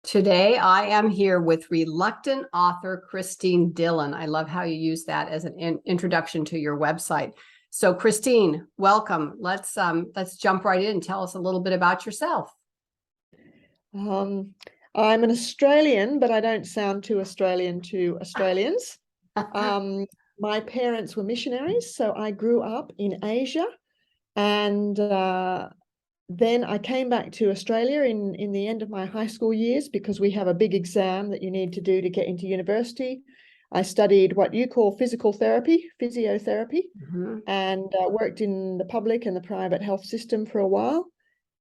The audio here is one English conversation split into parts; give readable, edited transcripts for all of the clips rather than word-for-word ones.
Today, I am here with reluctant author Christine Dillon. I love how you use that as an introduction to your website. So, Christine, welcome. Let's jump right in. Tell us a little bit about yourself. I'm an Australian, but I don't sound too Australian to Australians. My parents were missionaries, so I grew up in Asia, and then I came back to Australia in the end of my high school years because we have a big exam that you need to do to get into university. I studied what you call physiotherapy, and worked in the public and the private health system for a while.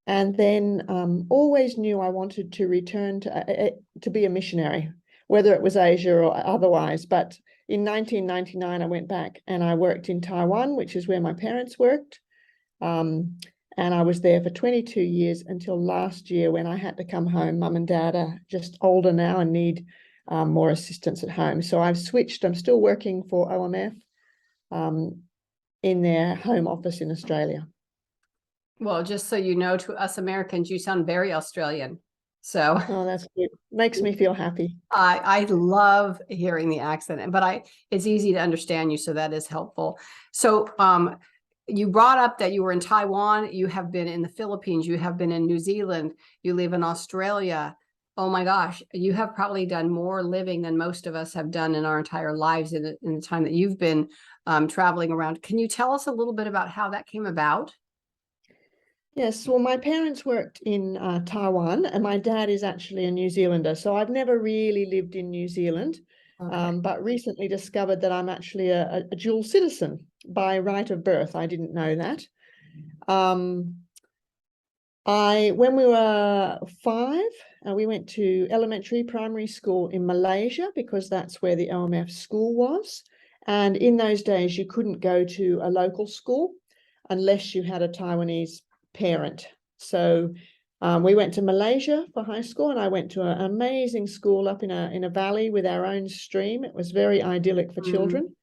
And then always knew I wanted to return to be a missionary, whether it was Asia or otherwise. But in 1999, I went back and I worked in Taiwan, which is where my parents worked. And I was there for 22 years until last year when I had to come home. Mum and Dad are just older now and need more assistance at home. So I've switched. I'm still working for OMF in their home office in Australia. Well, just so you know, to us Americans, you sound very Australian. So, oh, that's good. Makes me feel happy. I love hearing the accent, but it's easy to understand you, so that is helpful. So, you brought up that you were in Taiwan, you have been in the Philippines, you have been in New Zealand, you live in Australia. Oh my gosh, you have probably done more living than most of us have done in our entire lives in the time that you've been traveling around. Can you tell us a little bit about how that came about? Yes, well, my parents worked in Taiwan, and my dad is actually a New Zealander. So I've never really lived in New Zealand, but recently discovered that I'm actually a dual citizen by right of birth. I didn't know that. When we were 5, we went to elementary, primary school in Malaysia because that's where the OMF school was. And in those days, you couldn't go to a local school unless you had a Taiwanese parent. So we went to Malaysia for high school, and I went to an amazing school up in a valley with our own stream. It was very idyllic for children.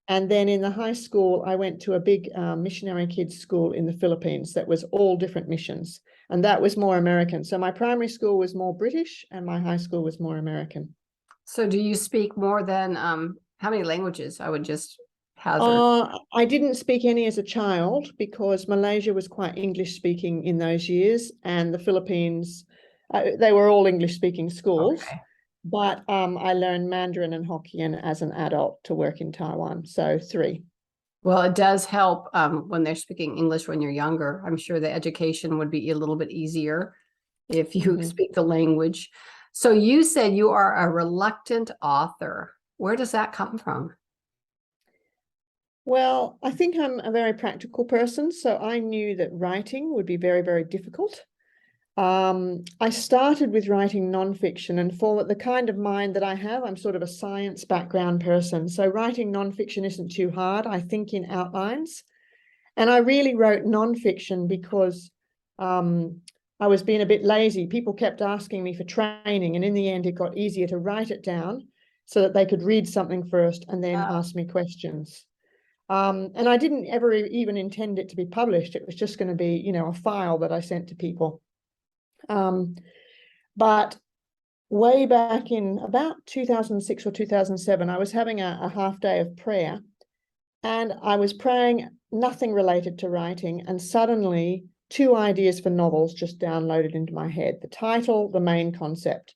And then in the high school, I went to a big missionary kids school in the Philippines that was all different missions. And that was more American. So my primary school was more British and my high school was more American. So do you speak more than, how many languages? I would just hazard. I didn't speak any as a child because Malaysia was quite English speaking in those years, and the Philippines, they were all English speaking schools. Okay. But I learned Mandarin and Hokkien as an adult to work in Taiwan, so 3. Well, it does help when they're speaking English when you're younger. I'm sure the education would be a little bit easier if you speak the language. So you said you are a reluctant author. Where does that come from? Well, I think I'm a very practical person, so I knew that writing would be very, very difficult. I started with writing nonfiction, and for the kind of mind that I have, I'm sort of a science background person. So writing nonfiction isn't too hard. I think in outlines. And I really wrote nonfiction because I was being a bit lazy. People kept asking me for training, and in the end, it got easier to write it down so that they could read something first and then ask me questions. And I didn't ever even intend it to be published. It was just going to be, a file that I sent to people. But way back in about 2006 or 2007, I was having a half day of prayer, and I was praying nothing related to writing, and suddenly 2 ideas for novels just downloaded into my head: the title, the main concept.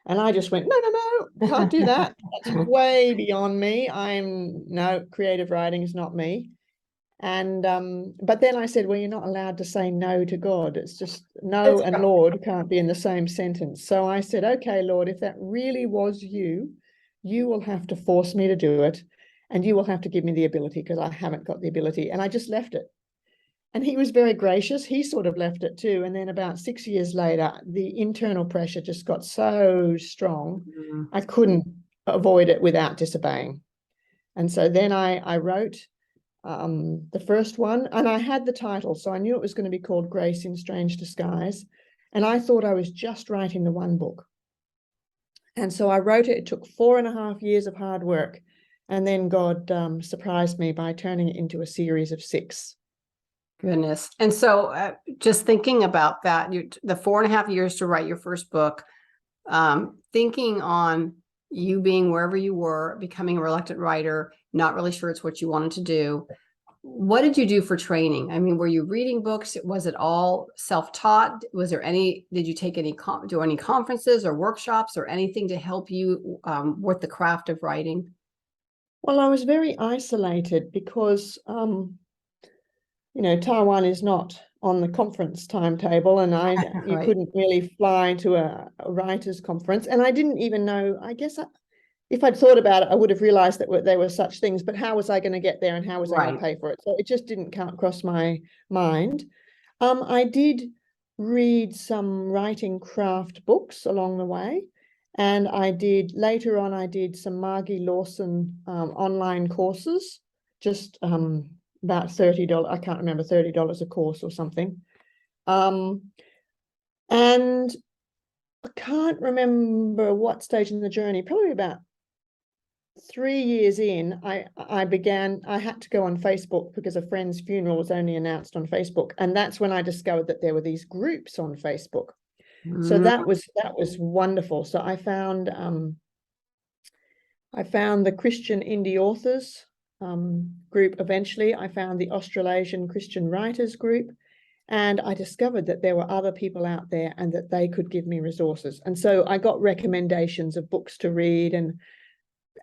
And I just went, no, can't do that. That's way beyond me. No, creative writing is not me. And but then I said, well, you're not allowed to say no to God. It's just no and Lord can't be in the same sentence. So I said, okay, Lord, if that really was you, you will have to force me to do it, and you will have to give me the ability, because I haven't got the ability. And I just left it. And he was very gracious. He sort of left it too. And then about 6 years later, the internal pressure just got so strong, I couldn't avoid it without disobeying. And so then I wrote the first one, and I had the title, so I knew it was going to be called Grace in Strange Disguise. And I thought I was just writing the one book. And so I wrote it. It took 4.5 years of hard work. And then God surprised me by turning it into a series of 6. Goodness. And so just thinking about that, the 4.5 years to write your first book, thinking on you being wherever you were, becoming a reluctant writer, not really sure it's what you wanted to do. What did you do for training? I mean, were you reading books? Was it all self-taught? Was there any, did you take any, do any conferences or workshops or anything to help you with the craft of writing? Well, I was very isolated because, Taiwan is not on the conference timetable, and you Right. couldn't really fly to a writers' conference. And I didn't even know, I guess if I'd thought about it, I would have realized that there were such things, but how was I going to get there and how was I going Right. to pay for it? So it just didn't cross my mind. I did read some writing craft books along the way. And later on, I did some Margie Lawson online courses, just about $30, I can't remember, $30 a course or something. And I can't remember what stage in the journey, probably about 3 years in, I had to go on Facebook because a friend's funeral was only announced on Facebook. And that's when I discovered that there were these groups on Facebook. So that was wonderful. So I found the Christian indie authors group eventually. I found the Australasian Christian writers group, and I discovered that there were other people out there and that they could give me resources. And so I got recommendations of books to read, and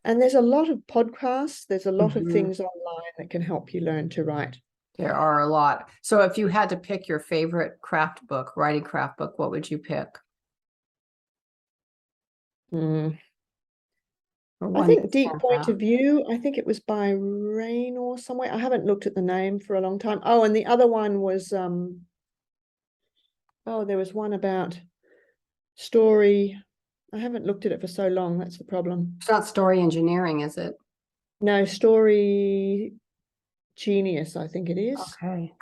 there's a lot of podcasts, there's a lot of things online that can help you learn to write. There are a lot. So if you had to pick your favorite craft book, writing craft book, what would you pick? I Or think Deep Point of View, I think it was by Rain or somewhere. I haven't looked at the name for a long time. Oh, and the other one was, there was one about story. I haven't looked at it for so long. That's the problem. It's not story engineering, is it? No, Story Genius, I think it is. Okay.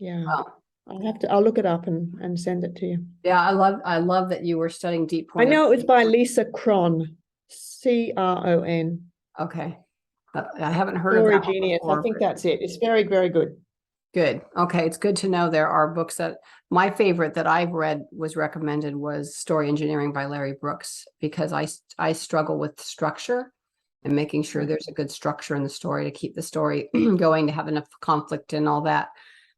Yeah. Wow. I'll look it up and send it to you. Yeah, I love that you were studying Deep Point. I know it was by Lisa Cron, Cron. Okay. I haven't heard of Story that one Genius. before, I think but that's it. It's very, very good. good. Okay, it's good to know there are books that my favorite that I've read was recommended was Story Engineering by Larry Brooks, because I struggle with structure and making sure there's a good structure in the story to keep the story going, to have enough conflict and all that.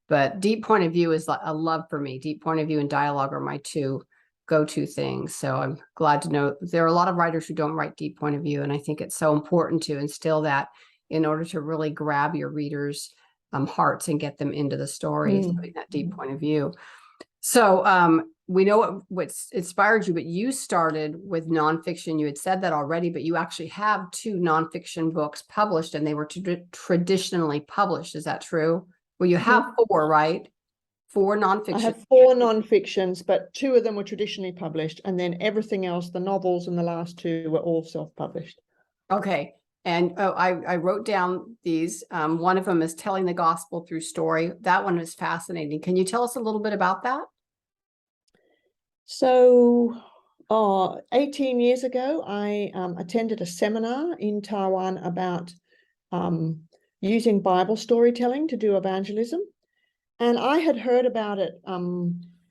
But Deep Point of View is a love for me. Deep Point of View and dialogue are my two go-to things. So I'm glad to know there are a lot of writers who don't write Deep Point of View. And I think it's so important to instill that in order to really grab your readers' hearts and get them into the story, having that deep point of view. So we know what's inspired you, but you started with nonfiction. You had said that already, but you actually have 2 nonfiction books published, and they were traditionally published. Is that true? Well, you have 4, right? 4 nonfiction. I have 4 nonfictions, but 2 of them were traditionally published, and then everything else, the novels and the last 2 were all self-published. Okay. And I wrote down these. One of them is Telling the Gospel Through Story. That one is fascinating. Can you tell us a little bit about that? So 18 years ago, I attended a seminar in Taiwan about using Bible storytelling to do evangelism. And I had heard about it,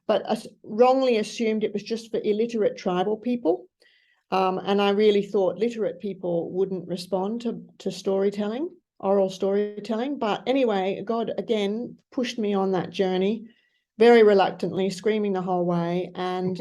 but wrongly assumed it was just for illiterate tribal people. And I really thought literate people wouldn't respond to storytelling, oral storytelling. But anyway, God again pushed me on that journey very reluctantly, screaming the whole way. And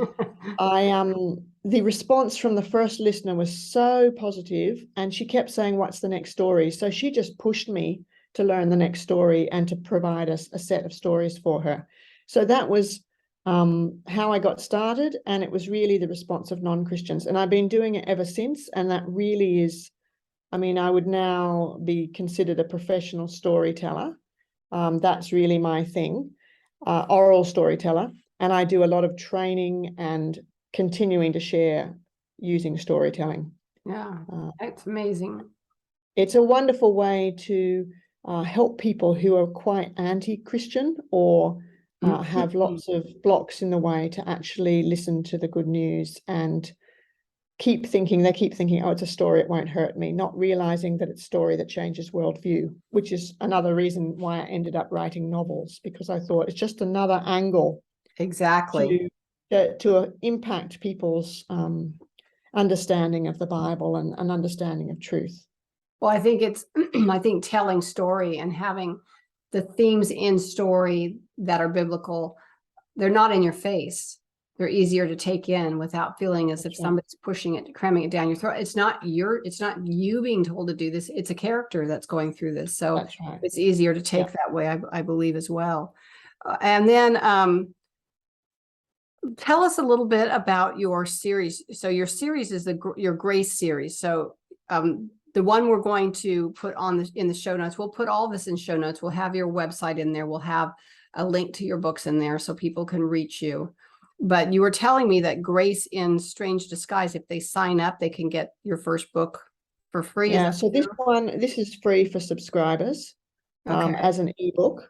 the response from the first listener was so positive, and she kept saying, "What's the next story?" So she just pushed me to learn the next story and to provide us a set of stories for her. So that was how I got started, and it was really the response of non-Christians, and I've been doing it ever since. And that really is, I mean, I would now be considered a professional storyteller. That's really my thing, oral storyteller, and I do a lot of training and continuing to share using storytelling. Yeah, it's amazing. It's a wonderful way to help people who are quite anti-Christian or have lots of blocks in the way to actually listen to the good news and they keep thinking, oh, it's a story, it won't hurt me, not realizing that it's a story that changes worldview, which is another reason why I ended up writing novels, because I thought it's just another angle Exactly to impact people's understanding of the Bible and an understanding of truth. Well, I think it's, I think telling story and having the themes in story that are biblical, they're not in your face. They're easier to take in without feeling as if somebody's pushing it, cramming it down your throat. It's not you being told to do this. It's a character that's going through this. So it's easier to take that way, I believe, as well. And then tell us a little bit about your series. So your series is your Grace series. So the one we're going to put on in the show notes, we'll put all this in show notes. We'll have your website in there. We'll have a link to your books in there so people can reach you. But you were telling me that Grace in Strange Disguise, if they sign up, they can get your first book for free. Yeah, so this is free for subscribers as an ebook.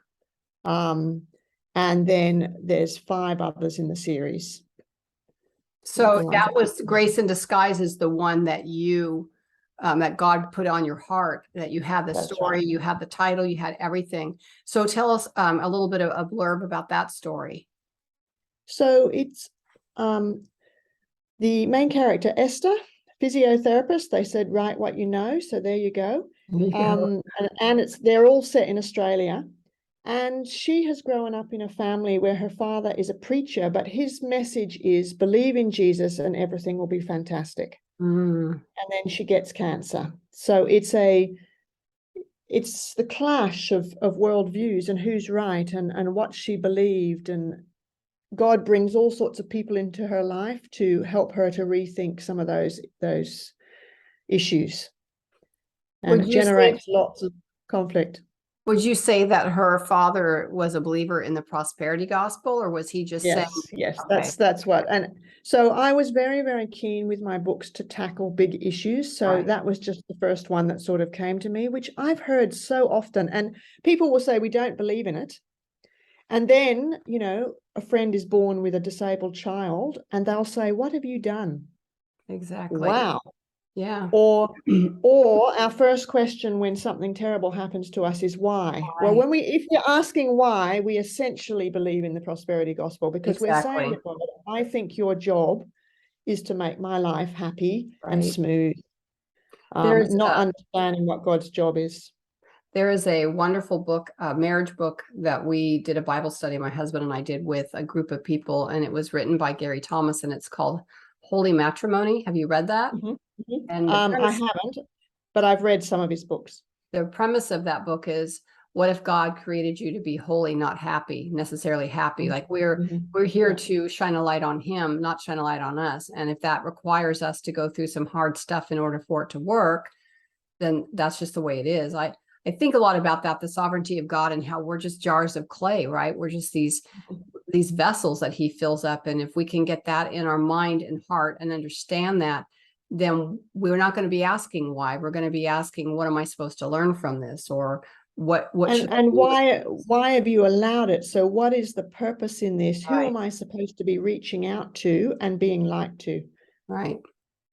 And then there's 5 others in the series. So that was Grace in Disguise is the one that you that God put on your heart, that you have the story, you have the title, you had everything. So tell us a little bit of a blurb about that story. So it's the main character, Esther, physiotherapist. They said, write what you know. So there you go. And they're all set in Australia. And she has grown up in a family where her father is a preacher, but his message is believe in Jesus and everything will be fantastic. And then she gets cancer. So it's the clash of worldviews and who's right and what she believed. And God brings all sorts of people into her life to help her to rethink some of those issues. And it generates lots of conflict. Would you say that her father was a believer in the prosperity gospel, or was he just saying? Yes, that's what. And so I was very, very keen with my books to tackle big issues. So that was just the first one that sort of came to me, which I've heard so often. And people will say, we don't believe in it. And then, you know, a friend is born with a disabled child and they'll say, what have you done? Exactly. Wow. Yeah. Or our first question when something terrible happens to us is why? Well, if you're asking why, we essentially believe in the prosperity gospel, because we're saying to God, I think your job is to make my life happy and smooth. Not understanding what God's job is. There is a wonderful book, a marriage book that we did a Bible study, my husband and I did, with a group of people, and it was written by Gary Thomas, and it's called Holy Matrimony. Have you read that? And I haven't, but I've read some of his books. The premise of that book is, what if God created you to be holy, not happy, necessarily happy? Like we're here to shine a light on him, not shine a light on us. And if that requires us to go through some hard stuff in order for it to work, then that's just the way it is. I think a lot about that, the sovereignty of God, and how we're just jars of clay, right? We're just these vessels that he fills up. And if we can get that in our mind and heart and understand that, then we're not going to be asking why. We're going to be asking, what am I supposed to learn from this? Or what and why have you allowed it? So what is the purpose in this? Who am I supposed to be reaching out to and being light to? Right.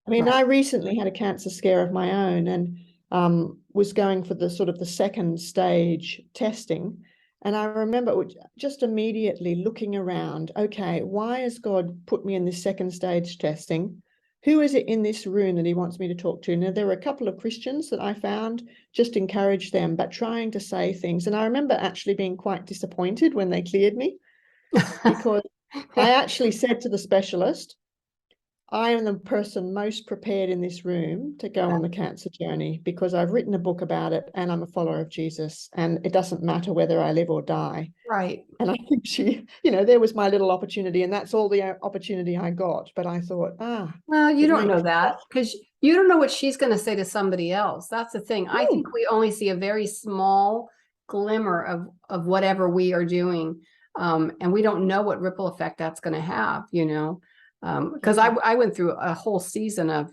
I mean, I recently had a cancer scare of my own and was going for the sort of the second stage testing. And I remember just immediately looking around, okay, why has God put me in this second stage testing? Who is it in this room that he wants me to talk to? Now, there were a couple of Christians that I found, just encouraged them, but trying to say things. And I remember actually being quite disappointed when they cleared me, because I actually said to the specialist, I am the person most prepared in this room to go on the cancer journey, because I've written a book about it and I'm a follower of Jesus, and it doesn't matter whether I live or die. Right. And I think she, there was my little opportunity, and that's all the opportunity I got. But I thought, well, you don't know that, because you don't know what she's going to say to somebody else. That's the thing. I think we only see a very small glimmer of whatever we are doing. And we don't know what ripple effect that's going to have, because I went through a whole season of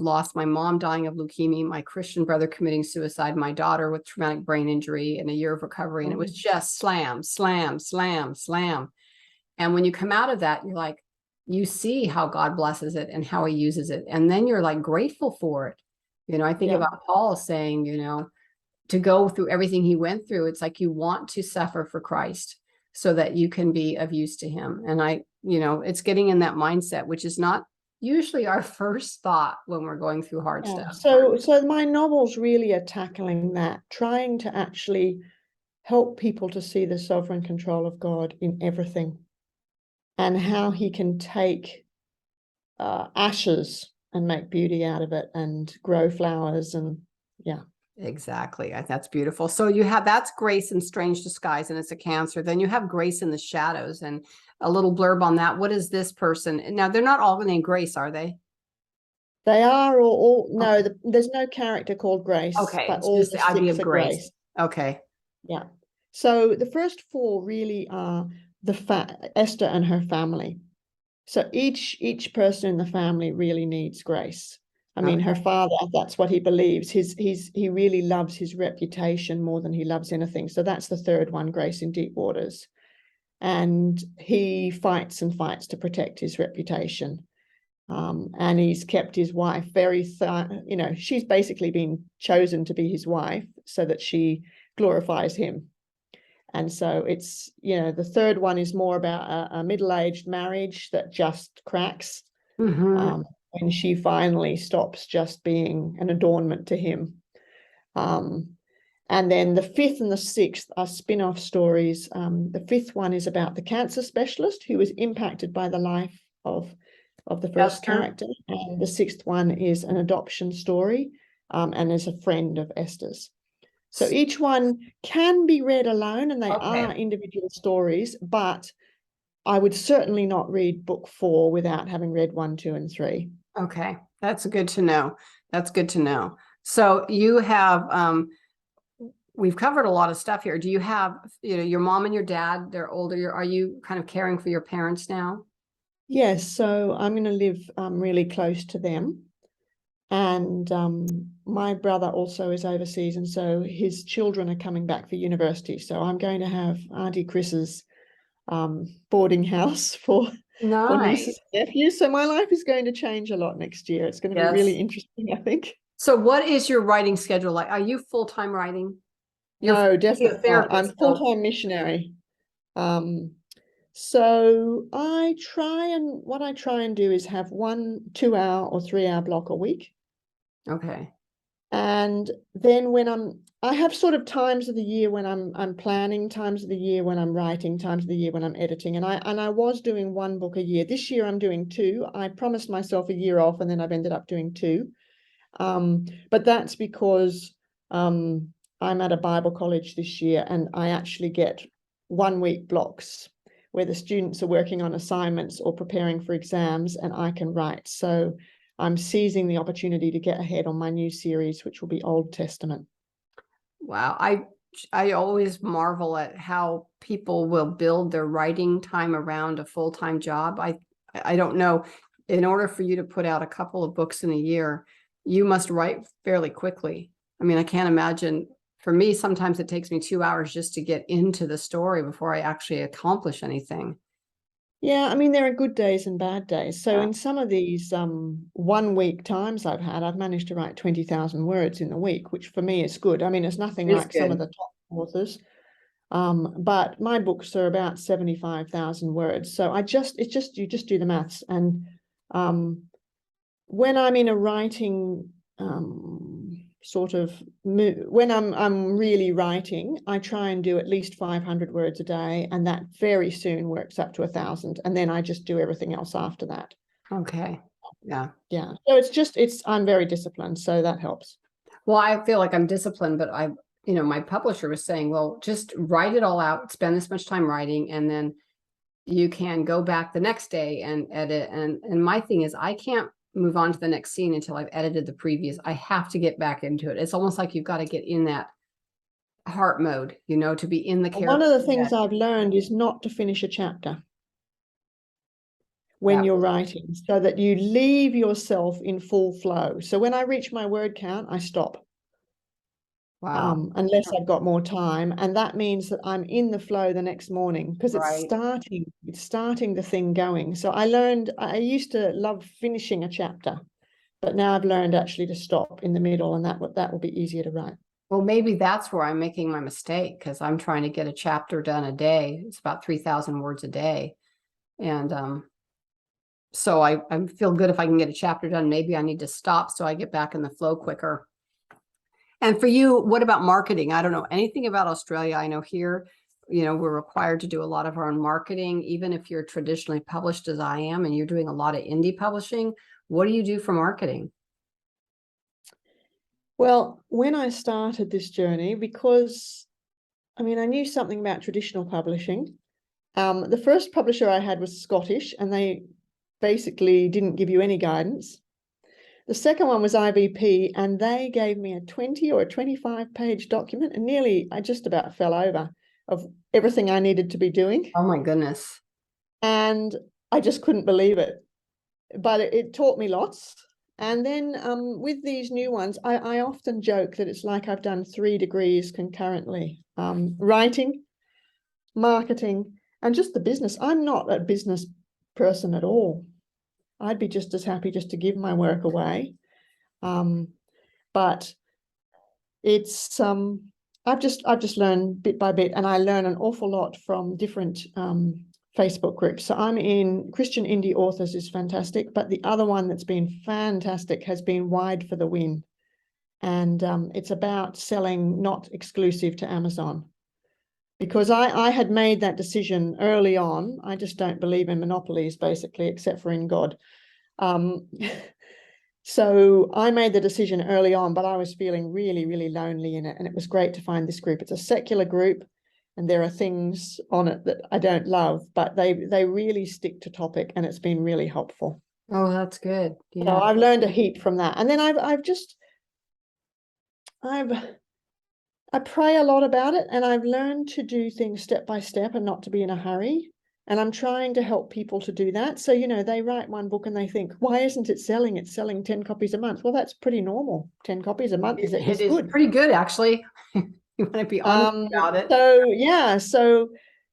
loss, my mom dying of leukemia, my Christian brother committing suicide, my daughter with traumatic brain injury, and a year of recovery. And it was just slam, slam, slam, slam. And when you come out of that, you're like, you see how God blesses it and how he uses it. And then you're like grateful for it. I think about Paul saying, to go through everything he went through, it's like you want to suffer for Christ so that you can be of use to him. And it's getting in that mindset, which is not usually our first thought when we're going through hard Yeah. stuff. So my novels really are tackling that, trying to actually help people to see the sovereign control of God in everything, and how he can take ashes and make beauty out of it and grow flowers. And yeah. Exactly. That's beautiful. So that's Grace in Strange Disguise, and it's a Cancer. Then you have Grace in the Shadows, and a little blurb on that. What is this person? Now, they're not all named Grace, are they? They are all no, Okay. there's no character called Grace, Okay, but it's all just the the idea 6 of are Grace. Grace. Okay. Yeah. So the first 4 really are Esther and her family. So each person in the family really needs grace. I mean, her Okay. father, that's what he believes. He really loves his reputation more than he loves anything. So that's the third one, Grace in Deep Waters. And he fights and fights to protect his reputation. And he's kept his wife very, she's basically been chosen to be his wife so that she glorifies him. And so it's, the third one is more about a middle-aged marriage that just cracks. Mm-hmm. When she finally stops just being an adornment to him. And then the 5th and the 6th are spin-off stories. The 5th one is about the cancer specialist who was impacted by the life of the first character. And the 6th one is an adoption story, and is a friend of Esther's. So each one can be read alone, and they are individual stories, but I would certainly not read book 4 without having read 1, 2, and 3. Okay. That's good to know. That's good to know. So you have, we've covered a lot of stuff here. Do you have, your mom and your dad, they're older. Are you kind of caring for your parents now? Yes, so I'm going to live really close to them. And my brother also is overseas, and so his children are coming back for university. So I'm going to have Auntie Chris's boarding house for nieces and nephews. So my life is going to change a lot next year. It's going to be really interesting, I think. So what is your writing schedule like? Are you full-time writing? No, definitely not. I'm Therapist, full-time missionary. So what I try and do is have 1 2-hour or 3-hour block a week. Okay. And then I have sort of times of the year when I'm planning, times of the year when I'm writing, times of the year when I'm editing. And I was doing 1 book a year. This year I'm doing 2. I promised myself a year off, and then I've ended up doing 2. But that's because I'm at a Bible college this year, and I actually get 1-week blocks where the students are working on assignments or preparing for exams, and I can write. So I'm seizing the opportunity to get ahead on my new series, which will be Old Testament. Wow. I always marvel at how people will build their writing time around a full-time job. I don't know. In order for you to put out a couple of books in a year, you must write fairly quickly. I mean, I can't imagine. For me, sometimes it takes me 2 hours just to get into the story before I actually accomplish anything. Yeah, I mean, there are good days and bad days. So in some of these 1-week times I've managed to write 20,000 words in a week, which for me is good. I mean, it's nothing like some of the top authors. But my books are about 75,000 words. So you just do the maths. And when I'm in a writing when I'm really writing, I try and do at least 500 words a day, and that very soon works up to 1,000, and then I just do everything else after that. Okay. Yeah. So I'm very disciplined, so that helps. Well, I feel like I'm disciplined, but my publisher was saying, well, just write it all out, spend this much time writing, and then you can go back the next day and edit. And my thing is, I can't move on to the next scene until I've edited the previous. I have to get back into it. It's almost like you've got to get in that heart mode, to be in the character. One of the things I've learned is not to finish a chapter when you're writing, so that you leave yourself in full flow. So when I reach my word count, I stop. Wow. Unless I've got more time. And that means that I'm in the flow the next morning, because it's starting the thing going. So I used to love finishing a chapter, but now I've learned actually to stop in the middle, and that will be easier to write. Well, maybe that's where I'm making my mistake, because I'm trying to get a chapter done a day. It's about 3,000 words a day. And so I feel good if I can get a chapter done. Maybe I need to stop so I get back in the flow quicker. And for you, what about marketing? I don't know anything about Australia. I know here, we're required to do a lot of our own marketing, even if you're traditionally published as I am, and you're doing a lot of indie publishing. What do you do for marketing? Well, when I started this journey, because I knew something about traditional publishing. The first publisher I had was Scottish, and they basically didn't give you any guidance. The second one was IVP, and they gave me a 20 or a 25-page document, and I just about fell over of everything I needed to be doing. Oh my goodness. And I just couldn't believe it. But it taught me lots. And then with these new ones, I often joke that it's like I've done 3 degrees concurrently, writing, marketing, and just the business. I'm not a business person at all. I'd be just as happy just to give my work away. But it's I've just learned bit by bit, and I learn an awful lot from different Facebook groups. So I'm in Christian Indie Authors is fantastic, but the other one that's been fantastic has been Wide for the Win. And it's about selling not exclusive to Amazon. Because I had made that decision early on. I just don't believe in monopolies, basically, except for in God. So I made the decision early on, but I was feeling really, really lonely in it. And it was great to find this group. It's a secular group, and there are things on it that I don't love, but they really stick to topic, and it's been really helpful. Oh, that's good. Yeah. So I've learned a heap from that. And then I pray a lot about it, and I've learned to do things step by step and not to be in a hurry. And I'm trying to help people to do that. So, they write one book and they think, why isn't it selling? It's selling 10 copies a month. Well, that's pretty normal. 10 copies a month is good. Pretty good, actually. You want to be honest about it. So, yeah. So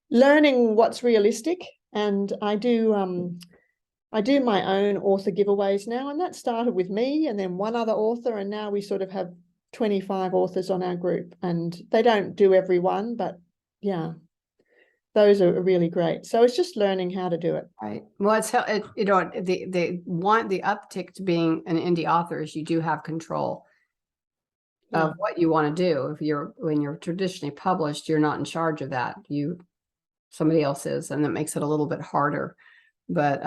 learning what's realistic. And I do my own author giveaways now. And that started with me and then one other author. And now we sort of have 25 authors on our group, and they don't do every one, but yeah, those are really great. So it's just learning how to do it. Right. Well, the uptick to being an indie author is you do have control of what you want to do. When you're traditionally published, you're not in charge of that. Somebody else is, and that makes it a little bit harder. But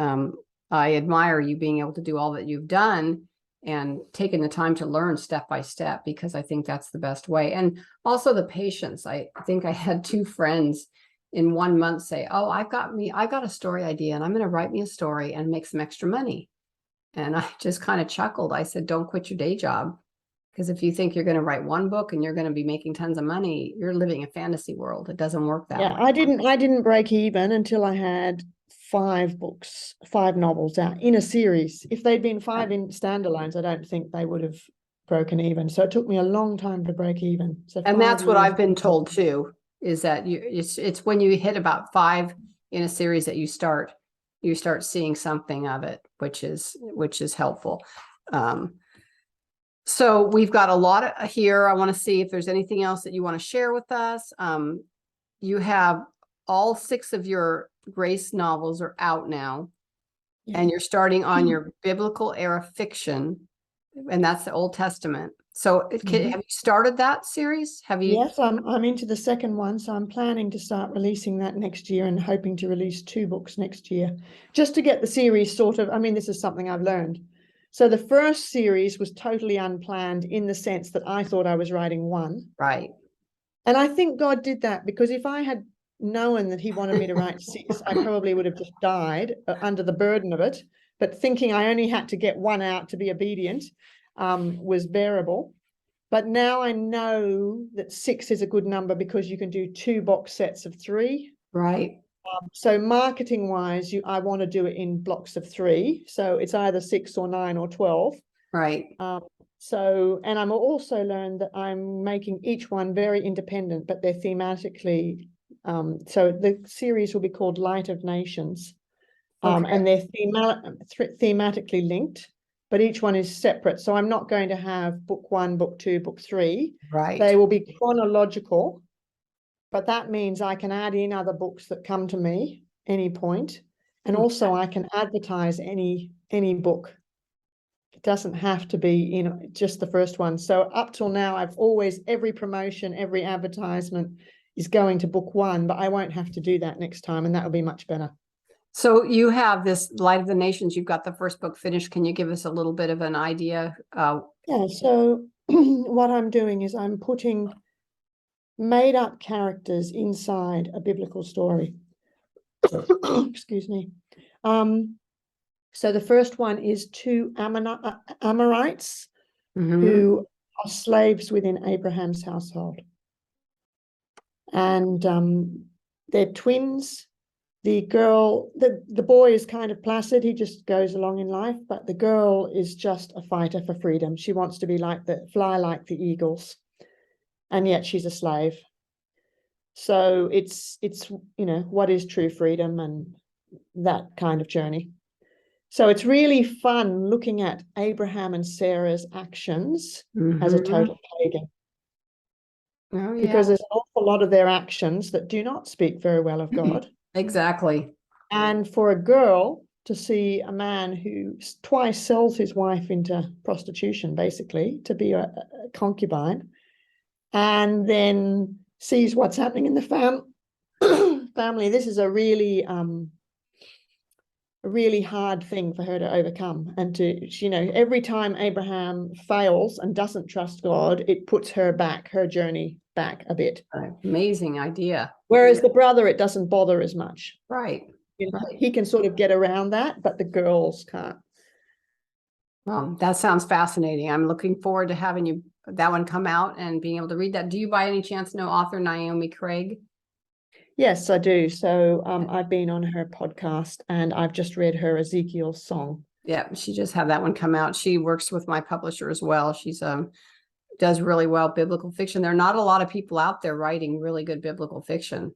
I admire you being able to do all that you've done and taking the time to learn step by step, because I think that's the best way. And also the patience. I think I had 2 friends in 1 month say, oh, I got a story idea and I'm going to write me a story and make some extra money. And I just kind of chuckled. I said, don't quit your day job. Because if you think you're going to write 1 book and you're going to be making tons of money, you're living a fantasy world. It doesn't work that way. I didn't break even until I had 5 novels out in a series. If they'd been 5 in standalones, I don't think they would have broken even. So it took me a long time to break even. So and that's what I've been told too, is that it's when you hit about 5 in a series that you start seeing something of it, which is helpful. So we've got a lot here. I want to see if there's anything else that you want to share with us. You have all 6 of your Grace novels are out now, and you're starting on your biblical era fiction, and that's the Old Testament. So have you started that series? Have you? Yes, I'm into the second one, so I'm planning to start releasing that next year and hoping to release 2 books next year, just to get the series sort of, this is something I've learned. So the first series was totally unplanned in the sense that I thought I was writing 1. Right. And I think God did that, because if I had known that he wanted me to write 6, I probably would have just died under the burden of it. But thinking I only had to get 1 out to be obedient was bearable. But now I know that 6 is a good number, because you can do 2 box sets of 3. Right. So marketing wise, I want to do it in blocks of 3. So it's either 6 or 9 or 12. Right. And I'm also learned that I'm making each one very independent, but they're thematically. So the series will be called Light of Nations, and they're thematically linked, but each one is separate. So I'm not going to have book 1, book 2, book 3. Right. They will be chronological, but that means I can add in other books that come to me any point. And also I can advertise any book. It doesn't have to be just the first one. So up till now, every promotion, every advertisement is going to book one, but I won't have to do that next time, and that will be much better. So you have this Light of the Nations, you've got the first book finished. Can you give us a little bit of an idea? Yeah, so what I'm doing is I'm putting made up characters inside a biblical story. Excuse me. So the first one is two Amorites who are slaves within Abraham's household. And they're twins. The boy is kind of placid. He just goes along in life, but the girl is just a fighter for freedom. She wants to be fly like the eagles, and yet she's a slave. So it's what is true freedom and that kind of journey. So it's really fun looking at Abraham and Sarah's actions as a total pagan. Oh, yeah. Because there's an awful lot of their actions that do not speak very well of God. Exactly. And for a girl to see a man who twice sells his wife into prostitution, basically, to be a concubine, and then sees what's happening in the family, this is a really hard thing for her to overcome. And every time Abraham fails and doesn't trust God, it puts her journey back a bit. Amazing idea. Whereas the brother, it doesn't bother as much. Right. Right. He can sort of get around that, but the girls can't. Well, that sounds fascinating. I'm looking forward to having that one come out and being able to read that. Do you by any chance know author Naomi Craig? Yes, I do. So I've been on her podcast and I've just read her Ezekiel song. Yeah, she just had that one come out. She works with my publisher as well. She's does really well biblical fiction. There are not a lot of people out there writing really good biblical fiction.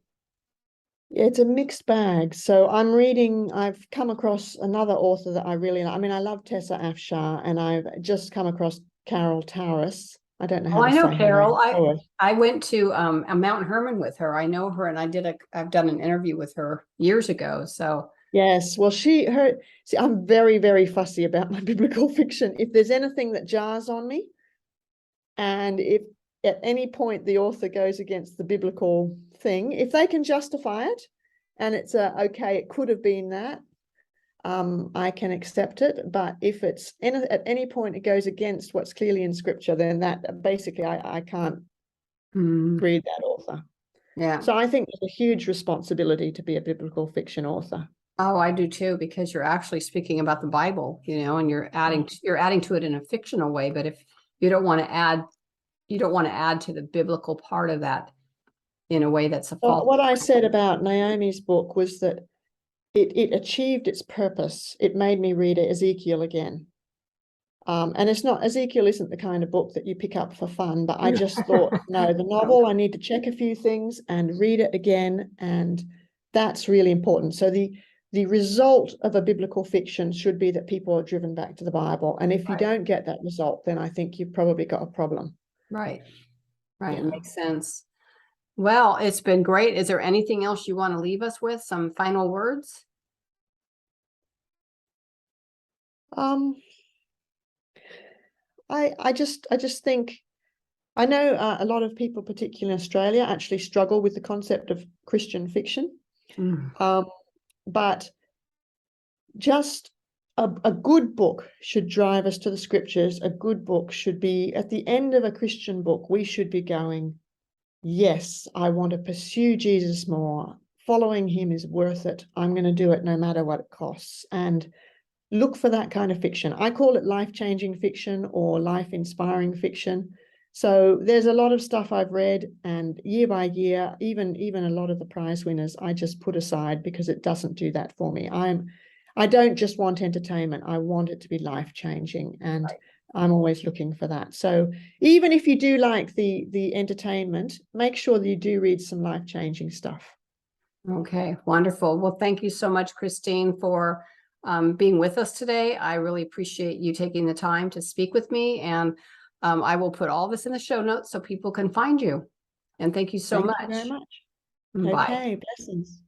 It's a mixed bag. So I've come across another author that I really like. I mean, I love Tessa Afshar, and I've just come across Carol Towris. I don't know how to say her name. Carol. I went to a Mount Hermon with her. I know her, and I've done an interview with her years ago. So yes, well, I'm very, very fussy about my biblical fiction. If there's anything that jars on me, and if at any point the author goes against the biblical thing, if they can justify it and it's okay, it could have been that, I can accept it. But if it's at any point it goes against what's clearly in scripture, then that basically I can't read that author. Yeah. So I think there's a huge responsibility to be a biblical fiction author. Oh, I do too, because you're actually speaking about the Bible, and you're adding to it in a fictional way. But if you don't want to add to the biblical part of that in a way that's a false. What I said about Naomi's book was that it achieved its purpose. It made me read Ezekiel again. And Ezekiel isn't the kind of book that you pick up for fun, but I just thought, no, the novel, I need to check a few things and read it again. And that's really important. So the result of a biblical fiction should be that people are driven back to the Bible. And if you don't get that result, then I think you've probably got a problem. Right. Yeah. It makes sense. Well, it's been great. Is there anything else you want to leave us with? Some final words? I just think, I know a lot of people, particularly in Australia, actually struggle with the concept of Christian fiction. But just a good book should drive us to the scriptures. A good book should be, at the end of a Christian book, we should be going, yes, I want to pursue Jesus more. Following him is worth it. I'm going to do it no matter what it costs. And look for that kind of fiction. I call it life-changing fiction or life-inspiring fiction. So there's a lot of stuff I've read, and year by year, even a lot of the prize winners, I just put aside because it doesn't do that for me. I don't just want entertainment. I want it to be life-changing, and I'm always looking for that. So even if you do like the entertainment, make sure that you do read some life-changing stuff. Okay, wonderful. Well, thank you so much, Christine, for being with us today. I really appreciate you taking the time to speak with me, and I will put all this in the show notes so people can find you. And thank you so much. Thank you very much. Bye. Okay, blessings.